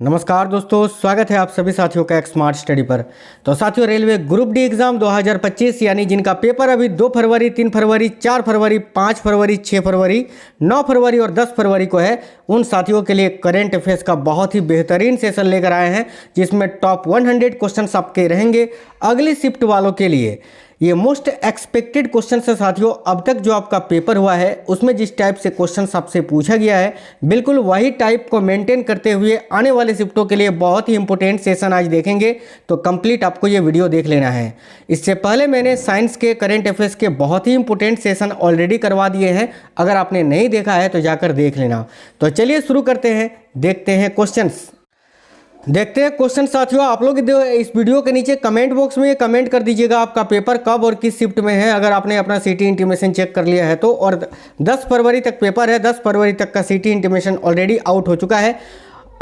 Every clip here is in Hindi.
नमस्कार दोस्तों, स्वागत है आप सभी साथियों का एक स्मार्ट स्टडी पर। तो साथियों, रेलवे ग्रुप डी एग्जाम 2025 यानी जिनका पेपर अभी 2 फरवरी, 3 फरवरी, 4 फरवरी, 5 फरवरी, 6 फरवरी, 9 फरवरी और 10 फरवरी को है, उन साथियों के लिए करंट अफेयर्स का बहुत ही बेहतरीन सेशन लेकर आए हैं, जिसमें टॉप 100 क्वेश्चन आपके रहेंगे अगली शिफ्ट वालों के लिए। ये मोस्ट एक्सपेक्टेड क्वेश्चन है साथियों। अब तक जो आपका पेपर हुआ है उसमें जिस टाइप से क्वेश्चन आपसे पूछा गया है, बिल्कुल वही टाइप को मेंटेन करते हुए आने वाले शिफ्टों के लिए बहुत ही इंपॉर्टेंट सेशन आज देखेंगे। तो कंप्लीट आपको ये वीडियो देख लेना है। इससे पहले मैंने साइंस के करंट अफेयर्स के बहुत ही इंपॉर्टेंट सेशन ऑलरेडी करवा दिए हैं, अगर आपने नहीं देखा है तो जाकर देख लेना। तो चलिए शुरू करते हैं, देखते हैं क्वेश्चन साथियों। आप लोग इस वीडियो के नीचे कमेंट बॉक्स में कमेंट कर दीजिएगा आपका पेपर कब और किस शिफ्ट में है, अगर आपने अपना सिटी इंटीमेशन चेक कर लिया है तो। और 10 फरवरी तक पेपर है, 10 फरवरी तक का सिटी इंटीमेशन ऑलरेडी आउट हो चुका है।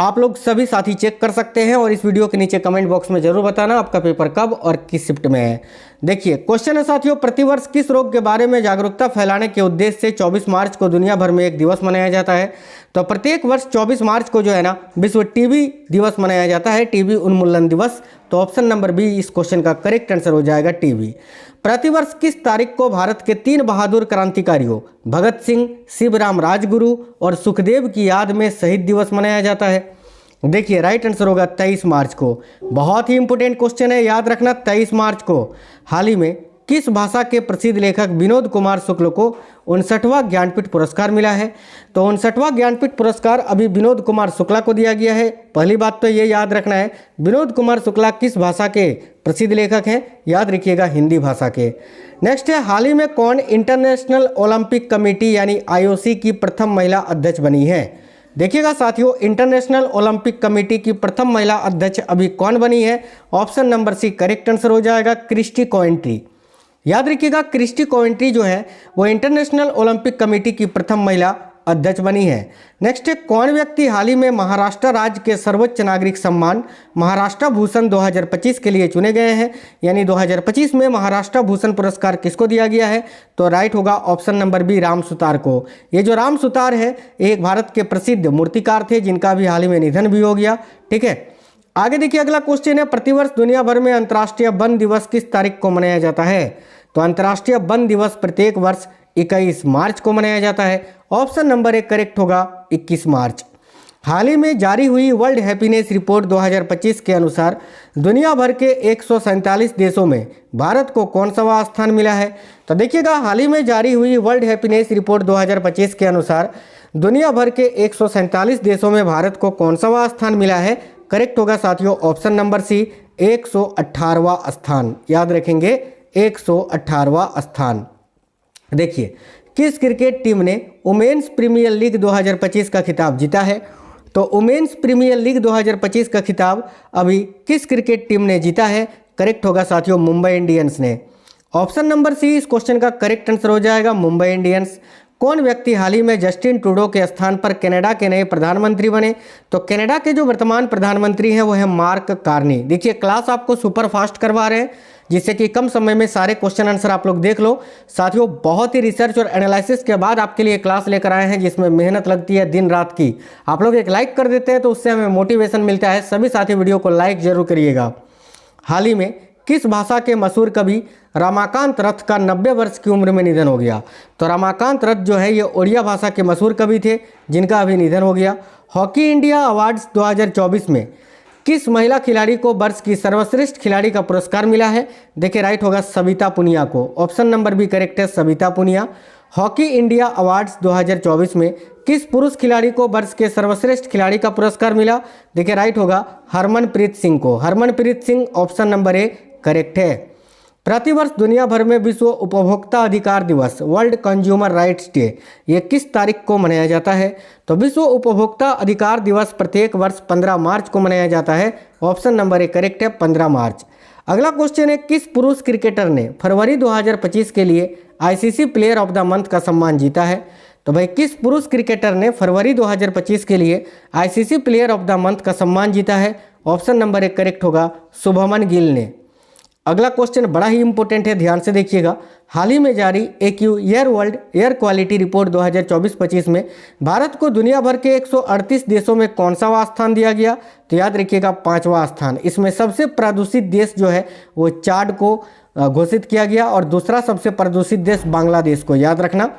आप लोग सभी साथी चेक कर सकते हैं और इस वीडियो के नीचे कमेंट बॉक्स में जरूर बताना आपका पेपर कब और किस शिफ्ट में है। देखिए क्वेश्चन है साथियों, प्रतिवर्ष किस रोग के बारे में जागरूकता फैलाने के उद्देश्य से 24 मार्च को दुनिया भर में एक दिवस मनाया जाता है। तो प्रत्येक वर्ष 24 मार्च को जो है ना, विश्व टीबी दिवस मनाया जाता है, टीबी उन्मूलन दिवस। तो ऑप्शन नंबर बी इस क्वेश्चन का करेक्ट आंसर हो जाएगा, टीबी। प्रतिवर्ष किस तारीख को भारत के 3 बहादुर क्रांतिकारियों भगत सिंह, शिवराम राजगुरु और सुखदेव की याद में शहीद दिवस मनाया जाता है? देखिए राइट आंसर होगा 23 मार्च को। बहुत ही इंपॉर्टेंट क्वेश्चन है, याद रखना 23 मार्च को। हाल ही में किस भाषा के प्रसिद्ध लेखक विनोद कुमार शुक्ल को 59वां ज्ञानपीठ पुरस्कार मिला है? तो 59वां ज्ञानपीठ पुरस्कार अभी विनोद कुमार शुक्ला को दिया गया है। पहली बात तो ये याद रखना है, विनोद कुमार शुक्ला किस भाषा के प्रसिद्ध लेखक हैं? याद रखिएगा हिंदी भाषा के। नेक्स्ट है, हाल ही में कौन इंटरनेशनल ओलंपिक कमेटी यानी IOC की प्रथम महिला अध्यक्ष बनी है? देखिएगा साथियों, इंटरनेशनल ओलंपिक कमेटी की प्रथम महिला अध्यक्ष अभी कौन बनी है? Option number C correct answer हो जाएगा, क्रिस्टी कोवेंट्री। याद रखिएगा क्रिस्टी कोवेंट्री जो है वो इंटरनेशनल ओलंपिक कमेटी की प्रथम महिला अध्यक्ष बनी है। नेक्स्ट है, कौन व्यक्ति हाल ही में महाराष्ट्र राज्य के सर्वोच्च नागरिक सम्मान महाराष्ट्र भूषण 2025 के लिए चुने गए हैं? यानी 2025 में महाराष्ट्र भूषण पुरस्कार किसको दिया गया है? तो राइट होगा option number B, Ram Sutar को। ये जो राम सुतार है एक भारत के प्रसिद्ध मूर्तिकार थे, जिनका भी हाल ही में निधन भी हो गया। ठीक है, आगे देखिए अगला क्वेश्चन है, प्रतिवर्ष दुनिया भर में अंतर्राष्ट्रीय वन दिवस किस तारीख को मनाया जाता है? तो अंतर्राष्ट्रीय वन दिवस प्रत्येक वर्ष 21 मार्च को मनाया जाता है। ऑप्शन नंबर 1 करेक्ट होगा, 21 मार्च। हाल ही में जारी हुई वर्ल्ड हैप्पीनेस रिपोर्ट 2025 के अनुसार दुनिया भर के 147 देशों में भारत को कौन सा स्थान मिला है? तो देखिएगा हाल ही में जारी हुई वर्ल्ड हैप्पीनेस रिपोर्ट 2025 के अनुसार दुनिया भर के 147 देशों में भारत को कौन सा स्थान मिला है? करेक्ट होगा साथियों ऑप्शन नंबर सी, 118वां स्थान। याद रखेंगे 118वां स्थान। देखिए किस क्रिकेट टीम ने वुमेन्स प्रीमियर लीग 2025 का खिताब जीता है? तो वुमेन्स प्रीमियर लीग 2025 का खिताब अभी किस क्रिकेट टीम ने जीता है? करेक्ट होगा साथियों, मुंबई इंडियंस ने। ऑप्शन नंबर सी इस क्वेश्चन का करेक्ट आंसर हो जाएगा, मुंबई इंडियंस। कौन व्यक्ति हाल ही में जस्टिन ट्रूडो के स्थान पर कनाडा के नए प्रधानमंत्री बने? तो कनाडा के जो वर्तमान प्रधानमंत्री हैं वो है मार्क कार्नी। देखिए क्लास आपको सुपर फास्ट करवा रहे हैं, जिससे कि कम समय में सारे क्वेश्चन आंसर आप लोग देख लो। साथियों बहुत ही रिसर्च और एनालिसिस के बाद आपके लिए क्लास लेकर आए हैं, जिसमें मेहनत लगती है दिन रात की। आप लोग एक लाइक कर देते हैं तो उससे हमें मोटिवेशन मिलता है। सभी साथी वीडियो को लाइक जरूर करिएगा। हाल ही में किस भाषा के मशहूर कवि रमाकांत रथ का 90 वर्ष की उम्र में निधन हो गया? तो रमाकांत रथ जो है ये ओडिया भाषा के मशहूर कवि थे, जिनका अभी निधन हो गया। हॉकी इंडिया अवार्ड्स 2024 में किस महिला खिलाड़ी को वर्ष की सर्वश्रेष्ठ खिलाड़ी का पुरस्कार मिला है? देखिए राइट होगा सविता पुनिया को। ऑप्शन नंबर बी करेक्ट है, Savita Punia. Hockey India awards 2024 में किस पुरुष खिलाड़ी को वर्ष के सर्वश्रेष्ठ खिलाड़ी का पुरस्कार मिला? देखिए राइट होगा हरमनप्रीत सिंह को। Harmanpreet Singh option number A correct है। प्रतिवर्ष दुनिया भर में विश्व उपभोक्ता अधिकार दिवस वर्ल्ड कंज्यूमर राइट्स डे ये किस तारीख को मनाया जाता है? तो विश्व उपभोक्ता अधिकार दिवस प्रत्येक वर्ष 15 मार्च को मनाया जाता है। ऑप्शन नंबर 1 करेक्ट है, 15 मार्च। अगला क्वेश्चन है, किस पुरुष क्रिकेटर ने फरवरी 2025 के लिए ICC player of the month का सम्मान जीता है? तो भाई किस पुरुष क्रिकेटर ने फरवरी 2025 के लिए ICC player of the month का सम्मान जीता है? ऑप्शन नंबर 1 करेक्ट होगा, शुभमन गिल ने। अगला क्वेश्चन बड़ा ही इंपॉर्टेंट है, ध्यान से देखिएगा। हाल ही में जारी IQ air world air quality report 2024-25 में भारत को दुनिया भर के 138 देशों में कौन सा स्थान दिया गया? तो याद रखिएगा 5वां स्थान। इसमें सबसे प्रदूषित देश जो है वो चाड को घोषित किया गया और दूसरा सबसे प्रदूषित देश बांग्लादेश को। याद रखना।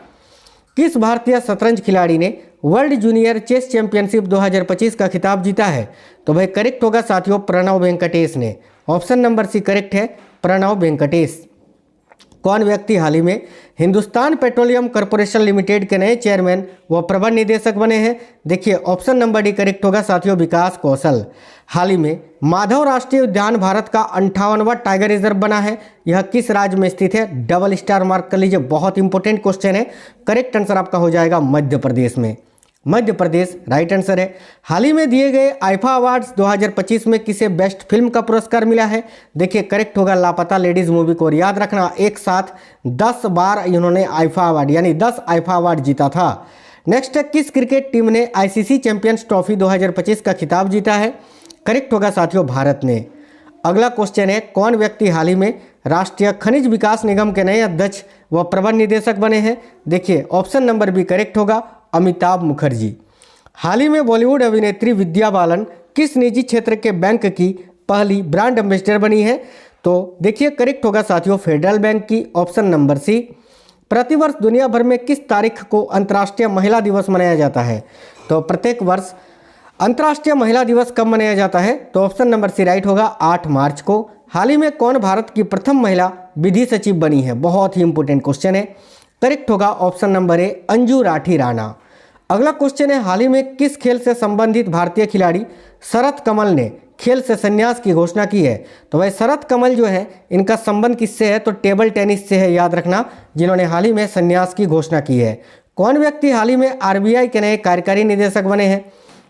किस भारतीय शतरंज खिलाड़ी ने वर्ल्ड जूनियर चेस चैंपियनशिप 2025 का खिताब जीता है? तो भाई करेक्ट होगा साथियों प्रणव वेंकटेश ने। ऑप्शन नंबर सी करेक्ट है, प्रणव वेंकटेश। कौन व्यक्ति हाल ही में हिंदुस्तान पेट्रोलियम कॉर्पोरेशन लिमिटेड के नए चेयरमैन व प्रबंध निदेशक बने हैं? देखिए ऑप्शन नंबर डी करेक्ट होगा साथियों, विकास कौशल। हाल ही में माधव राष्ट्रीय उद्यान भारत का 58वां टाइगर रिजर्व बना है, यह किस राज्य में स्थित है? डबल स्टार मार्क कर लीजिए, बहुत इंपॉर्टेंट क्वेश्चन है। करेक्ट आंसर आपका हो जाएगा मध्य प्रदेश में। मध्य प्रदेश राइट आंसर है। हाल ही में दिए गए आईफा अवार्ड्स 2025 में किसे बेस्ट फिल्म का पुरस्कार मिला है? देखिए करेक्ट होगा लापता लेडीज मूवी को। याद रखना एक साथ 10 बार इन्होंने आईफा अवार्ड यानी 10 आईफा अवार्ड जीता था। नेक्स्ट है, किस क्रिकेट टीम ने आईसीसी चैंपियंस ट्रॉफी 2025 का खिताब जीता है? करेक्ट होगा साथियों भारत ने। अगला क्वेश्चन है, कौन व्यक्ति हाल ही में राष्ट्रीय खनिज विकास निगम के नए अध्यक्ष व प्रबंध निदेशक बने हैं? देखिए ऑप्शन नंबर बी करेक्ट होगा, अमिताभ मुखर्जी। हाल ही में बॉलीवुड अभिनेत्री विद्या बालन किस निजी क्षेत्र के बैंक की पहली ब्रांड एम्बेसडर बनी है? तो देखिए करेक्ट होगा साथियों फेडरल बैंक की। Option number C. प्रतिवर्ष दुनिया भर में किस तारीख को अंतर्राष्ट्रीय महिला दिवस मनाया जाता है? तो प्रत्येक वर्ष अंतर्राष्ट्रीय महिला दिवस कब मनाया जाता है? तो ऑप्शन नंबर सी राइट होगा, 8 मार्च को। हाल ही में कौन भारत की प्रथम महिला विधि सचिव बनी है? बहुत ही इंपॉर्टेंट क्वेश्चन है। करेक्ट होगा option number A, Anju Rathi Rana. अगला क्वेश्चन है, हाल ही में किस खेल से संबंधित भारतीय खिलाड़ी शरत कमल ने खेल से संन्यास की घोषणा की है? तो भाई शरत कमल जो है इनका संबंध किससे है? तो टेबल टेनिस से है, याद रखना, जिन्होंने हाल ही में संन्यास की घोषणा की है। कौन व्यक्ति हाल ही में आरबीआई के नए कार्यकारी निदेशक बने हैं?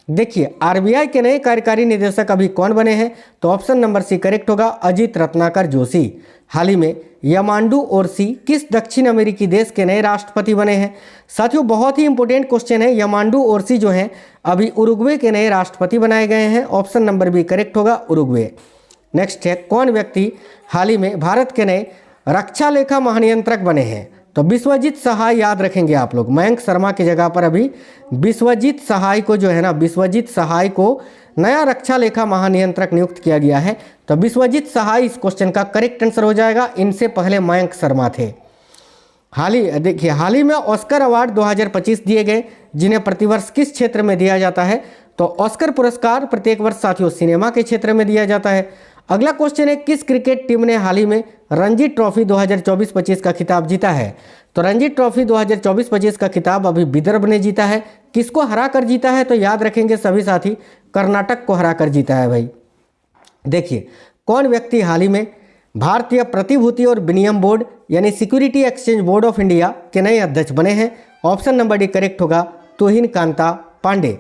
देखिए आरबीआई के नए कार्यकारी निदेशक अभी कौन बने हैं? तो ऑप्शन नंबर सी करेक्ट होगा, अजीत रत्नाकर जोशी। हाल ही में यामांडू ओरसी किस दक्षिण अमेरिकी देश के नए राष्ट्रपति बने हैं? साथियों बहुत ही इंपॉर्टेंट क्वेश्चन है। यामांडू ओरसी जो हैं अभी उरुग्वे के नए राष्ट्रपति बनाए गए हैं। ऑप्शन नंबर बी करेक्ट होगा, उरुग्वे। नेक्स्ट है, कौन व्यक्ति हाल ही में भारत के नए रक्षा लेखा महानियंत्रक बने हैं? तो विश्वजीत सहाय याद रखेंगे आप लोग। मयंक शर्मा की जगह पर अभी विश्वजीत सहाय को जो है ना, विश्वजीत सहाय को नया रक्षा लेखा महानियंत्रक नियुक्त किया गया है। तो विश्वजीत सहाय इस क्वेश्चन का करेक्ट आंसर हो जाएगा। इनसे पहले मयंक शर्मा थे। हाल ही में ऑस्कर अवार्ड 2025 दिए गए, जिन्हें प्रतिवर्ष किस क्षेत्र में दिया जाता है? तो ऑस्कर पुरस्कार प्रत्येक वर्ष साथियों सिनेमा के क्षेत्र में दिया जाता है। अगला क्वेश्चन है, किस क्रिकेट टीम ने हाल ही में रणजी ट्रॉफी 2024-25 का खिताब जीता है? तो रणजी ट्रॉफी 2024-25 का खिताब अभी विदर्भ ने जीता है। किसको हरा कर जीता है? तो याद रखेंगे सभी साथी, कर्नाटक को हरा कर जीता है भाई। देखिए कौन व्यक्ति हाल ही में भारतीय प्रतिभूति और विनिमय बोर्ड यानी security exchange board of India के नए अध्यक्ष बने हैं? ऑप्शन नंबर डी करेक्ट होगा, तुहिन कांता पांडे।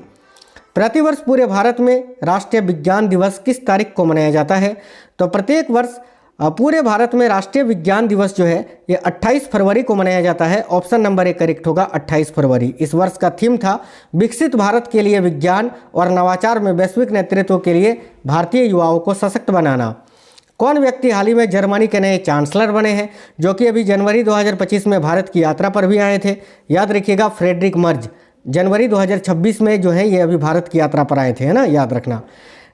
प्रतिवर्ष पूरे भारत में राष्ट्रीय विज्ञान दिवस किस तारीख को मनाया जाता है? तो प्रत्येक वर्ष पूरे भारत में राष्ट्रीय विज्ञान दिवस जो है ये 28 फरवरी को मनाया जाता है। ऑप्शन नंबर ए करेक्ट होगा, 28 फरवरी। इस वर्ष का थीम था विकसित भारत के लिए विज्ञान और नवाचार में वैश्विक नेतृत्व के लिए भारतीय युवाओं को सशक्त बनाना। कौन व्यक्ति हाल ही में जर्मनी के नए चांसलर बने हैं, जो कि अभी जनवरी 2025 में भारत की यात्रा पर भी आए थे? याद रखिएगा फ्रेडरिक मर्ज जनवरी 2026 में जो है ये अभी भारत की यात्रा पर आए थे, है ना, याद रखना।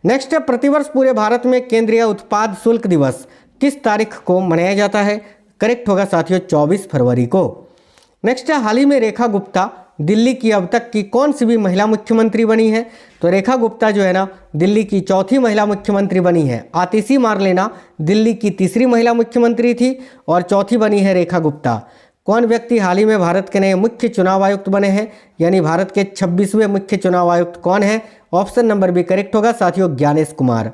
नेक्स्ट है, प्रतिवर्ष पूरे भारत में केंद्रीय उत्पाद शुल्क दिवस किस तारीख को मनाया जाता है? करेक्ट होगा साथियों, 24 फरवरी को। नेक्स्ट है, हाल ही में रेखा गुप्ता दिल्ली की अब तक की कौन सी भी महिला मुख्यमंत्री बनी है? तो रेखा गुप्ता जो है ना दिल्ली की चौथी महिला मुख्यमंत्री बनी है। आतिशी मार्लेना दिल्ली की तीसरी महिला मुख्यमंत्री थी और चौथी बनी है रेखा गुप्ता। कौन व्यक्ति हाल ही में भारत के नए मुख्य चुनाव आयुक्त बने हैं, यानी भारत के 26वें मुख्य चुनाव आयुक्त कौन है? ऑप्शन नंबर बी करेक्ट होगा साथियों, ज्ञानेश कुमार।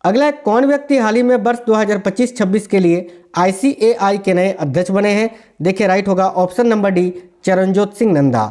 अगला, कौन व्यक्ति हाल ही में वर्ष 2025-26 के लिए ICAI के नए अध्यक्ष बने हैं? देखिए राइट होगा option number D, Charanjot Singh Nanda.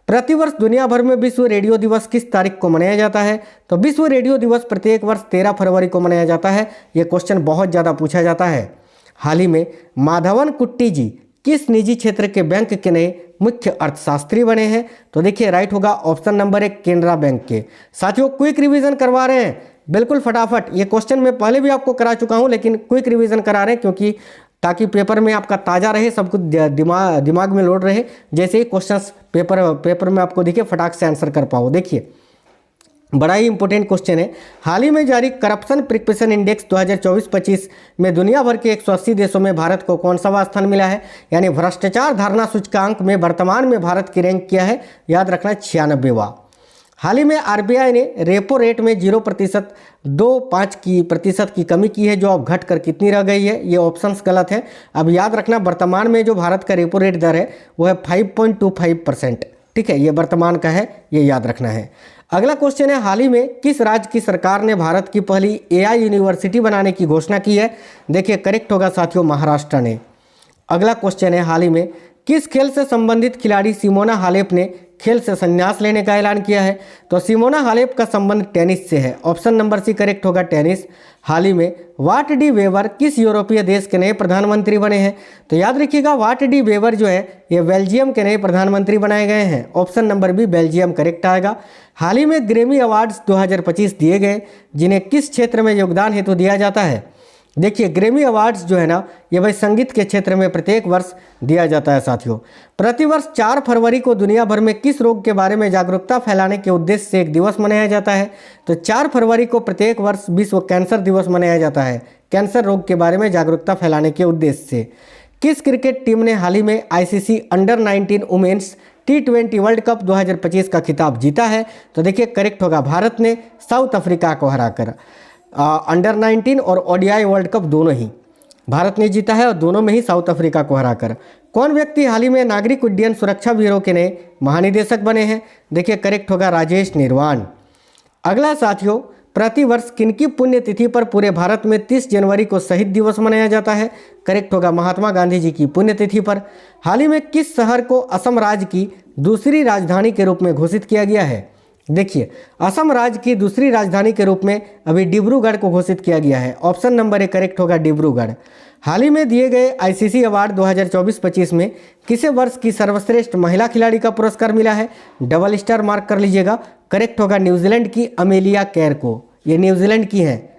प्रतिवर्ष दुनिया भर में विश्व रेडियो दिवस किस तारीख को मनाया जाता है? तो विश्व रेडियो दिवस प्रत्येक वर्ष 13 फरवरी को मनाया जाता है। ये क्वेश्चन बहुत ज़्यादा पूछा जाता है। हाल ही में माधवन कुट्टी जी किस निजी क्षेत्र के बैंक के नए मुख्य अर्थशास्त्री बने हैं? तो देखिए राइट होगा ऑप्शन नंबर 1, केनरा बैंक के। साथियों क्विक रिवीजन करवा रहे हैं, बिल्कुल फटाफट, ये क्वेश्चन मैं पहले भी आपको करा चुका हूँ लेकिन क्विक रिवीजन करा रहे हैं क्योंकि ताकि पेपर में आपका ताज़ा रहे, सब कुछ दिमाग में लोड रहे, जैसे ही क्वेश्चंस पेपर में आपको दिखे फटाक से आंसर कर पाओ। देखिए बड़ा ही इंपॉर्टेंट क्वेश्चन है। हाल ही में जारी करप्शन प्रिकवेशन इंडेक्स 2024-25 में दुनिया भर के 180 देशों में भारत को कौन सा स्थान मिला है? यानी भ्रष्टाचार धारणा सूचकांक में वर्तमान में भारत की रैंक क्या है? याद रखना 96वां। हाल ही में आरबीआई ने रेपो रेट में 0.25% की कमी की है, जो अब घटकर कितनी रह गई है? ये ऑप्शंस गलत है। अब याद रखना वर्तमान में जो भारत का रेपो रेट दर है वो है 5.25%। ठीक है, ये वर्तमान का है, ये याद रखना है। अगला क्वेश्चन है, हाल ही में किस राज्य की सरकार ने भारत की पहली एआई यूनिवर्सिटी बनाने की घोषणा की है? देखिए करेक्ट होगा साथियों, महाराष्ट्र ने। अगला क्वेश्चन है, हाल ही में किस खेल से संबंधित खिलाड़ी सिमोना हालेप ने खेल से संन्यास लेने का ऐलान किया है? तो सिमोना हालेप का संबंध टेनिस से है। ऑप्शन नंबर सी करेक्ट होगा, टेनिस। हाल ही में वाट डी वेवर किस यूरोपीय देश के नए प्रधानमंत्री बने हैं? तो याद रखिएगा वाट डी वेवर जो है ये बेल्जियम के नए प्रधानमंत्री बनाए गए हैं। Option number B Belgium correct आएगा। हाल ही में ग्रैमी अवार्ड्स 2025 दिए गए, जिन्हें किस क्षेत्र में योगदान हेतु दिया जाता है? देखिए ग्रैमी अवार्ड्स जो है ना, ये भाई संगीत के क्षेत्र में प्रत्येक वर्ष दिया जाता है साथियों। प्रतिवर्ष 4 फरवरी को दुनिया भर में किस रोग के बारे में जागरूकता फैलाने के उद्देश्य से एक दिवस मनाया जाता है? तो 4 फरवरी को प्रत्येक वर्ष विश्व कैंसर दिवस मनाया जाता है, कैंसर रोग के बारे में जागरूकता फैलाने के उद्देश्य से। किस क्रिकेट टीम ने हाल ही में ICC under nineteen women's T20 world cup 2025 का खिताब जीता है? तो देखिए करेक्ट होगा, भारत ने साउथ अफ्रीका को हराकर। अंडर-19 और ओडीआई वर्ल्ड कप दोनों ही भारत ने जीता है और दोनों में ही साउथ अफ्रीका को हराकर। कौन व्यक्ति हाल ही में नागरिक उड्डयन सुरक्षा ब्यूरो के नए महानिदेशक बने हैं? देखिए करेक्ट होगा, राजेश निर्वाण। अगला साथियों, प्रतिवर्ष किनकी पुण्यतिथि पर पूरे भारत में 30 जनवरी को शहीद दिवस मनाया जाता है? करेक्ट होगा, महात्मा गांधी जी की पुण्यतिथि पर। हाल ही में किस शहर को असम राज्य की दूसरी राजधानी के रूप में घोषित किया गया है? देखिए असम राज्य की दूसरी राजधानी के रूप में अभी डिब्रूगढ़ को घोषित किया गया है। ऑप्शन नंबर ए करेक्ट होगा, डिब्रूगढ़। हाल ही में दिए गए आईसीसी अवार्ड 2024-25 में किसे वर्ष की सर्वश्रेष्ठ महिला खिलाड़ी का पुरस्कार मिला है? डबल स्टार मार्क कर लीजिएगा, करेक्ट होगा न्यूजीलैंड की अमेलिया केर को, ये न्यूजीलैंड की हैं।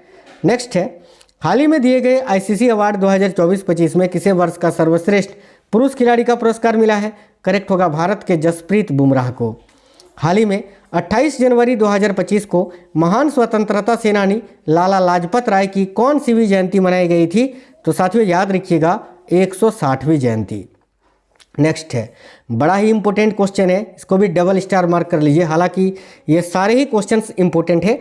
नेक्स्ट है, हाल ही में दिए गए आईसीसी अवार्ड 2024-25 में किसे वर्ष का सर्वश्रेष्ठ पुरुष खिलाड़ी का पुरस्कार मिला है? करेक्ट होगा, भारत के जसप्रीत बुमराह को। हाल ही में 28 जनवरी 2025 को महान स्वतंत्रता सेनानी लाला लाजपत राय की कौन सी भी जयंती मनाई गई थी? तो साथियों याद रखिएगा 160वीं जयंती। नेक्स्ट है, बड़ा ही इंपॉर्टेंट क्वेश्चन है, इसको भी डबल स्टार मार्क कर लीजिए, हालांकि ये सारे ही क्वेश्चंस इंपॉर्टेंट है।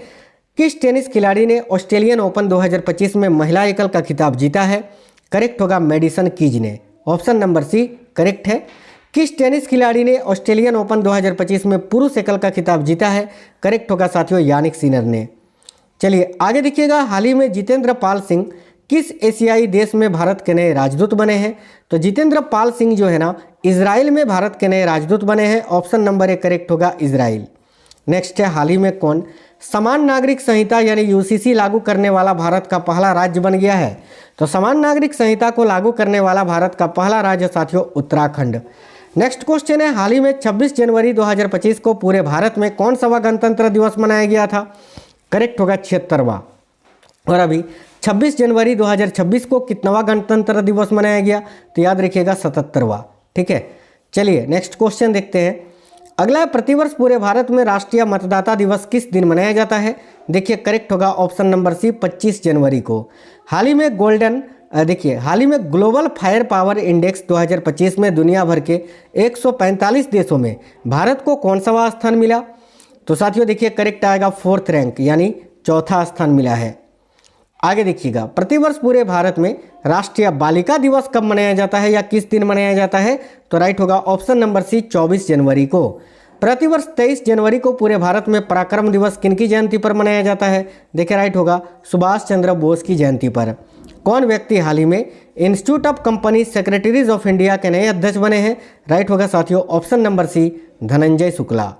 किस टेनिस खिलाड़ी ने ऑस्ट्रेलियन ओपन 2025 में महिला एकल का खिताब जीता है? करेक्ट होगा, मेडिसन कीज ने। ऑप्शन नंबर सी करेक्ट है। किस टेनिस खिलाड़ी ने ऑस्ट्रेलियन ओपन 2025 में पुरुष एकल का खिताब जीता है? करेक्ट होगा साथियों, यानिक सिनर ने। चलिए आगे देखिएगा, हाल ही में जितेंद्र पाल सिंह किस एशियाई देश में भारत के नए राजदूत बने हैं? तो जितेंद्र पाल सिंह जो है ना, इजराइल में भारत के नए राजदूत बने हैं। ऑप्शन नंबर ए करेक्ट होगा, इजराइल। नेक्स्ट है, हाल ही में कौन समान नागरिक संहिता यानी यूसीसी लागू करने वाला भारत का पहला राज्य बन गया है? तो समान नागरिक संहिता को लागू करने वाला भारत का पहला राज्य साथियों उत्तराखंड। नेक्स्ट क्वेश्चन है, हाल ही में 26 जनवरी 2025 को पूरे भारत में कौन सा गणतंत्र दिवस मनाया गया था? करेक्ट होगा, 76वां। और अभी 26 जनवरी 2026 को कितनावा गणतंत्र दिवस मनाया गया? तो याद रखिएगा 77वां। ठीक है, चलिए नेक्स्ट क्वेश्चन देखते हैं। अगला है, प्रतिवर्ष पूरे भारत में राष्ट्रीय मतदाता दिवस किस दिन मनाया जाता है? देखिए करेक्ट होगा, ऑप्शन नंबर सी 25 जनवरी को। हाल ही में ग्लोबल फायर पावर इंडेक्स 2025 में दुनिया भर के 145 देशों में भारत को कौन सा स्थान मिला? तो साथियों देखिए करेक्ट आएगा, 4th रैंक यानी 4था स्थान मिला है। आगे देखिएगा, प्रतिवर्ष पूरे भारत में राष्ट्रीय बालिका दिवस कब मनाया जाता है या किस दिन मनाया जाता है? तो राइट होगा, ऑप्शन नंबर सी 24 जनवरी को। प्रतिवर्ष 23 जनवरी को पूरे भारत में पराक्रम दिवस किनकी जयंती पर मनाया जाता है? देखिए राइट होगा, सुभाष चंद्र बोस की जयंती पर। कौन व्यक्ति हाल ही में Institute of Company Secretaries of India के नए अध्यक्ष बने हैं? राइट होगा साथियों, option number C Dhananjay Shukla.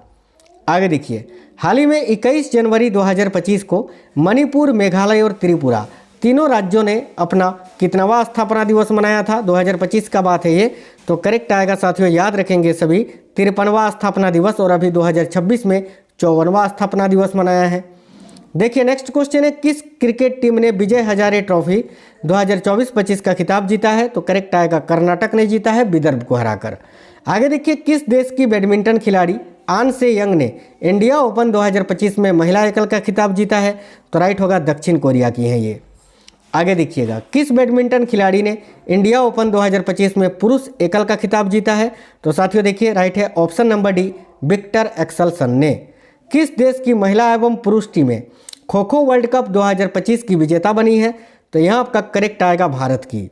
आगे देखिए, हाल ही में 21 जनवरी 2025 को मणिपुर, मेघालय और त्रिपुरा तीनों राज्यों ने अपना कितनावा स्थापना दिवस मनाया था? 2025 का बात है ये, तो करेक्ट आएगा साथियों, याद रखेंगे सभी, 53वां स्थापना दिवस। और अभी 2026 में 54वां स्थापना दिवस मनाया है। देखिए नेक्स्ट क्वेश्चन है, किस क्रिकेट टीम ने विजय हजारे ट्रॉफी 2024-25 का खिताब जीता है? तो करेक्ट आएगा कर्नाटक ने जीता है विदर्भ को हराकर। आगे देखिए, किस देश की बैडमिंटन खिलाड़ी आन से यंग ने इंडिया ओपन 2025 में महिला एकल का खिताब जीता है? तो राइट होगा दक्षिण कोरिया की है ये। आगे देखिएगा, किस बैडमिंटन खिलाड़ी ने इंडिया ओपन 2025 में पुरुष एकल का खिताब जीता है? तो साथियों देखिए राइट है option number D, Viktor Axelsen ने। किस देश की महिला एवं पुरुष टीमें खो खो वर्ल्ड कप 2025 की विजेता बनी है? तो यहाँ आपका करेक्ट आएगा भारत की।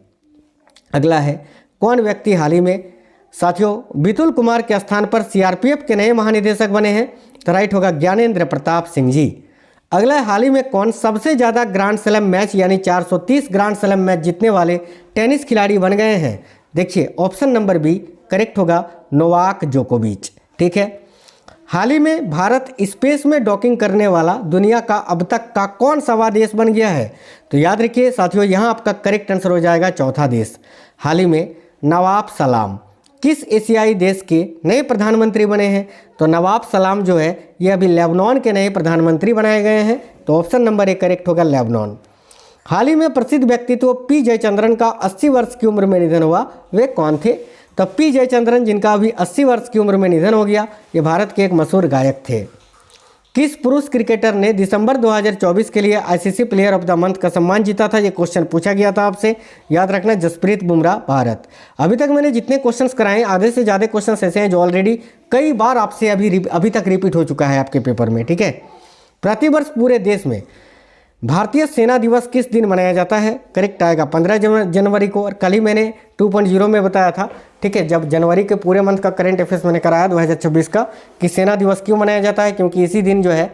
अगला है, कौन व्यक्ति हाल ही में साथियों बितुल कुमार के स्थान पर सीआरपीएफ के नए महानिदेशक बने हैं? तो राइट होगा ज्ञानेंद्र प्रताप सिंह जी। अगला है, हाल ही में कौन सबसे ज़्यादा ग्रांड स्लैम मैच यानी 430 ग्रांड स्लैम मैच जीतने वाले टेनिस खिलाड़ी बन गए हैं? देखिए ऑप्शन नंबर बी करेक्ट होगा नोवाक जोकोविच। ठीक है, हाल ही में भारत स्पेस में डॉकिंग करने वाला दुनिया का अब तक का कौन सा देश बन गया है? तो याद रखिए साथियों, यहाँ आपका करेक्ट आंसर हो जाएगा चौथा देश। हाल ही में नवाब सलाम किस एशियाई देश के नए प्रधानमंत्री बने हैं? तो नवाब सलाम जो है ये अभी लेबनान के नए प्रधानमंत्री बनाए गए हैं। तो ऑप्शन नंबर ए करेक्ट होगा लेबनान। हाल ही में प्रसिद्ध व्यक्तित्व पी जयचंद्रन का 80 वर्ष की उम्र में निधन हुआ, वे कौन थे? तो पी जयचंद्रन जिनका अभी 80 वर्ष की उम्र में निधन हो गया, ये भारत के एक मशहूर गायक थे। किस पुरुष क्रिकेटर ने दिसंबर 2024 के लिए ICC player of the month का सम्मान जीता था? ये क्वेश्चन पूछा गया था आपसे, याद रखना जसप्रीत बुमराह भारत। अभी तक मैंने जितने क्वेश्चंस कराए आधे से ज़्यादा क्वेश्चंस ऐसे हैं जो ऑलरेडी कई बार आपसे अभी तक रिपीट हो चुका है आपके पेपर में। ठीक है, प्रतिवर्ष पूरे देश में भारतीय सेना दिवस किस दिन मनाया जाता है? करेक्ट आएगा 15 जनवरी को। और कल ही मैंने 2.0 में बताया था, ठीक है, जब जनवरी के पूरे मंथ का करंट अफेयर्स मैंने कराया 2026 का, कि सेना दिवस क्यों मनाया जाता है, क्योंकि इसी दिन जो है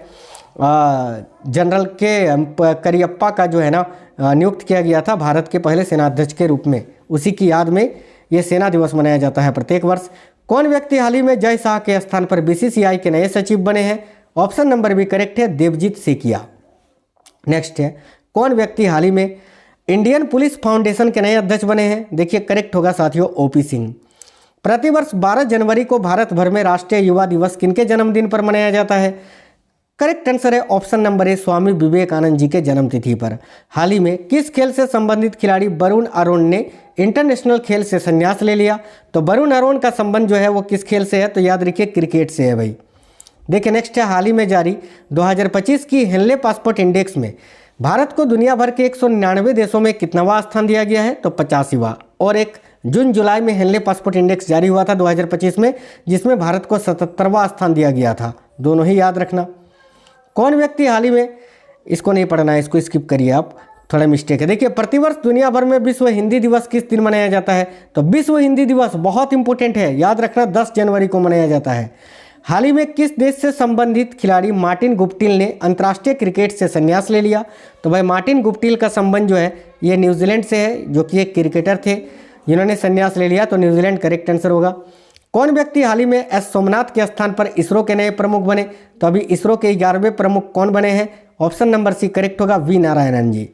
जनरल के करियप्पा का जो है ना नियुक्त किया गया था भारत के पहले सेनाध्यक्ष के रूप में। उसी की याद में ये सेना दिवस मनाया जाता है प्रत्येक वर्ष। कौन व्यक्ति हाल ही में जय शाह के स्थान पर बीसीसीआई के नए सचिव बने हैं? ऑप्शन नंबर बी करेक्ट है देवजीत सेकिया। नेक्स्ट है, कौन व्यक्ति हाल ही में इंडियन पुलिस फाउंडेशन के नए अध्यक्ष बने हैं? देखिए करेक्ट होगा साथियों ओपी सिंह। प्रतिवर्ष 12 जनवरी को भारत भर में राष्ट्रीय युवा दिवस किनके जन्मदिन पर मनाया जाता है? करेक्ट आंसर है option number A Swami Vivekananda ji के जन्मतिथि पर। हाल ही में किस खेल से संबंधित खिलाड़ी वरुण अरोन ने इंटरनेशनल खेल से संन्यास ले लिया? तो वरुण अरोन का संबंध जो है वो किस खेल से है? तो याद रखिए क्रिकेट से है भाई। देखिए नेक्स्ट है, हाल ही में जारी 2025 की हेनले पासपोर्ट इंडेक्स में भारत को दुनिया भर के 199 देशों में कितनावां स्थान दिया गया है? तो 85वां। और एक जून जुलाई में हेनले पासपोर्ट इंडेक्स जारी हुआ था 2025 में, जिसमें भारत को 77वां स्थान दिया गया था। दोनों ही याद रखना। कौन व्यक्ति हाल ही में, इसको नहीं पढ़ना है, इसको स्किप करिए आप, थोड़ा मिस्टेक है। देखिए प्रतिवर्ष दुनिया भर में विश्व हिंदी दिवस किस दिन मनाया जाता है? तो विश्व हिंदी दिवस बहुत इंपॉर्टेंट है, याद रखना 10 जनवरी को मनाया जाता है। हाल ही में किस देश से संबंधित खिलाड़ी मार्टिन गुप्टिल ने अंतर्राष्ट्रीय क्रिकेट से संन्यास ले लिया? तो भाई मार्टिन गुप्टिल का संबंध जो है ये न्यूजीलैंड से है, जो कि एक क्रिकेटर थे जिन्होंने संन्यास ले लिया। तो न्यूजीलैंड करेक्ट आंसर होगा। कौन व्यक्ति हाल ही में एस सोमनाथ के स्थान पर इसरो के नए प्रमुख बने? तो अभी इसरो के 11वें प्रमुख कौन बने हैं? ऑप्शन नंबर सी करेक्ट होगा वी नारायणन जी।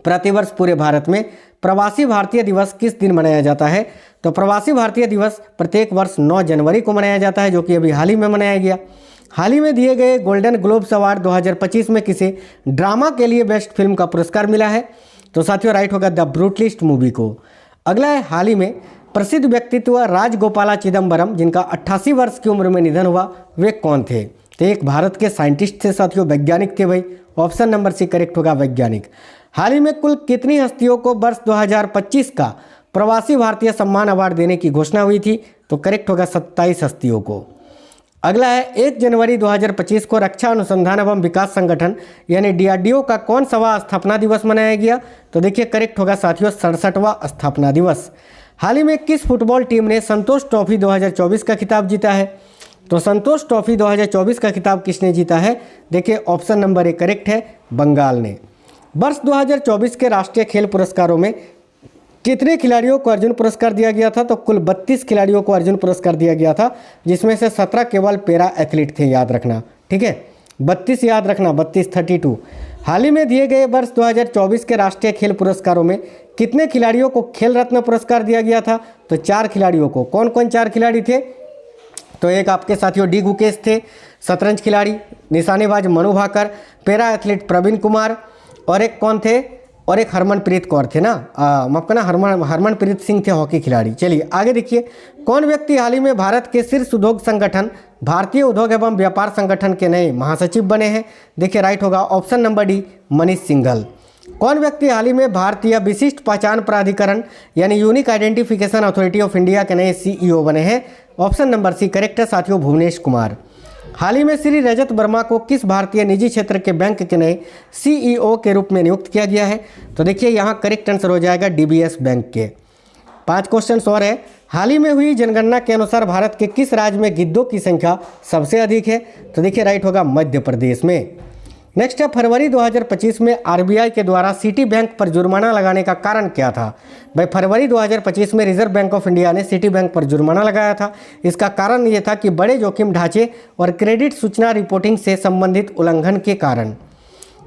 प्रतिवर्ष पूरे भारत में प्रवासी भारतीय दिवस किस दिन मनाया जाता है? तो प्रवासी भारतीय दिवस प्रत्येक वर्ष 9 जनवरी को मनाया जाता है, जो कि अभी हाल ही में मनाया गया। हाल ही में दिए गए गोल्डन ग्लोब्स अवार्ड 2025 में किसे ड्रामा के लिए बेस्ट फिल्म का पुरस्कार मिला है? तो साथियों राइट होगा द ब्रूटलिस्ट मूवी को। अगला है, हाल ही में प्रसिद्ध व्यक्तित्व राजगोपाला चिदम्बरम जिनका 88 वर्ष की उम्र में निधन हुआ, वे कौन थे? तो एक भारत के साइंटिस्ट थे साथियों, वैज्ञानिक थे भाई। ऑप्शन नंबर सी करेक्ट होगा वैज्ञानिक। हाल ही में कुल कितनी हस्तियों को वर्ष 2025 का प्रवासी भारतीय सम्मान अवार्ड देने की घोषणा हुई थी? तो करेक्ट होगा 27 हस्तियों को। अगला है, 1 जनवरी 2025 को रक्षा अनुसंधान एवं विकास संगठन यानी डीआरडीओ का कौन सा स्थापना दिवस मनाया गया? तो देखिए करेक्ट होगा साथियों 67वां स्थापना दिवस। हाल ही में किस फुटबॉल टीम ने संतोष ट्रॉफी 2024 का खिताब जीता है? तो संतोष ट्रॉफी 2024 का खिताब किसने जीता है? देखिए ऑप्शन नंबर ए करेक्ट है बंगाल ने। वर्ष 2024 के राष्ट्रीय खेल पुरस्कारों में कितने खिलाड़ियों को अर्जुन पुरस्कार दिया गया था? तो कुल 32 खिलाड़ियों को अर्जुन पुरस्कार दिया गया था, जिसमें से 17 केवल पैरा एथलीट थे, याद रखना। ठीक है, 32 याद रखना, 32 हाल ही में दिए गए वर्ष 2024 के राष्ट्रीय खेल पुरस्कारों में कितने खिलाड़ियों को खेल रत्न पुरस्कार दिया गया था? तो 4 खिलाड़ियों को। कौन कौन 4 खिलाड़ी थे? तो एक आपके साथियों डी गुकेश थे, शतरंज खिलाड़ी, निशानेबाज मनु भाकर, पैरा एथलीट प्रवीण कुमार, और एक कौन थे, और एक हरमनप्रीत कौर थे ना, माफ करना, हरमनप्रीत सिंह थे, हॉकी खिलाड़ी। चलिए आगे देखिए, कौन व्यक्ति हाल ही में भारत के शीर्ष उद्योग संगठन भारतीय उद्योग एवं व्यापार संगठन के नए महासचिव बने हैं? देखिए राइट होगा option number D, Manish Singhal. कौन व्यक्ति हाल ही में भारतीय विशिष्ट पहचान प्राधिकरण यानी unique identification authority of India के नए सीईओ बने हैं? ऑप्शन नंबर सी करेक्ट है साथियों, भुवनेश कुमार। हाल ही में श्री रजत वर्मा को किस भारतीय निजी क्षेत्र के बैंक के नए सीईओ के रूप में नियुक्त किया गया है? तो देखिए यहाँ करेक्ट आंसर हो जाएगा डीबीएस बैंक के। 5 क्वेश्चन और है। हाल ही में हुई जनगणना के अनुसार भारत के किस राज्य में गिद्धों की संख्या सबसे अधिक है? तो देखिए राइट होगा मध्य प्रदेश में। नेक्स्ट है, फरवरी 2025 में आरबीआई के द्वारा सिटी बैंक पर जुर्माना लगाने का कारण क्या था? भाई फरवरी 2025 में रिजर्व बैंक ऑफ इंडिया ने सिटी बैंक पर जुर्माना लगाया था। इसका कारण ये था कि बड़े जोखिम ढांचे और क्रेडिट सूचना रिपोर्टिंग से संबंधित उल्लंघन के कारण।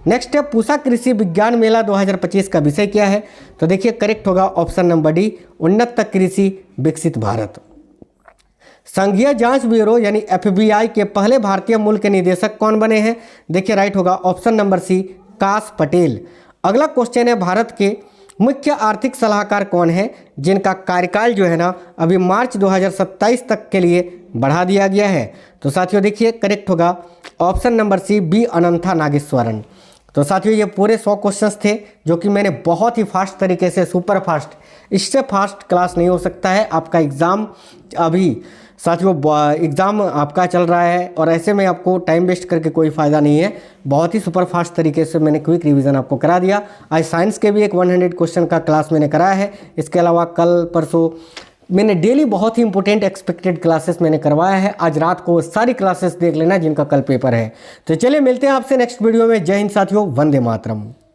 नेक्स्ट है, पूसा कृषि विज्ञान मेला 2025 का विषय क्या है? तो देखिए करेक्ट होगा ऑप्शन नंबर डी, उन्नत कृषि विकसित भारत। संघीय जांच ब्यूरो यानी एफबीआई के पहले भारतीय मूल के निदेशक कौन बने हैं? देखिए राइट होगा ऑप्शन नंबर सी, काश पटेल। अगला क्वेश्चन है, भारत के मुख्य आर्थिक सलाहकार कौन है जिनका कार्यकाल जो है ना अभी मार्च 2027 तक के लिए बढ़ा दिया गया है? तो साथियों देखिए करेक्ट होगा option number C, B Anantha Nageswaran. तो साथियों ये पूरे 100 क्वेश्चंस थे जो कि मैंने बहुत ही फास्ट तरीके से, सुपर फास्ट, इससे फास्ट क्लास नहीं हो सकता है। आपका एग्ज़ाम अभी साथियों एग्ज़ाम आपका चल रहा है और ऐसे में आपको टाइम वेस्ट करके कोई फ़ायदा नहीं है। बहुत ही सुपर फास्ट तरीके से मैंने क्विक रिवीजन आपको करा दिया। आज साइंस के भी एक 100 क्वेश्चन का क्लास मैंने कराया है। इसके अलावा कल परसों मैंने डेली बहुत ही इंपॉर्टेंट एक्सपेक्टेड क्लासेस मैंने करवाया है। आज रात को सारी क्लासेस देख लेना जिनका कल पेपर है। तो चलिए मिलते हैं आपसे नेक्स्ट वीडियो में। जय हिंद साथियों, वंदे मातरम।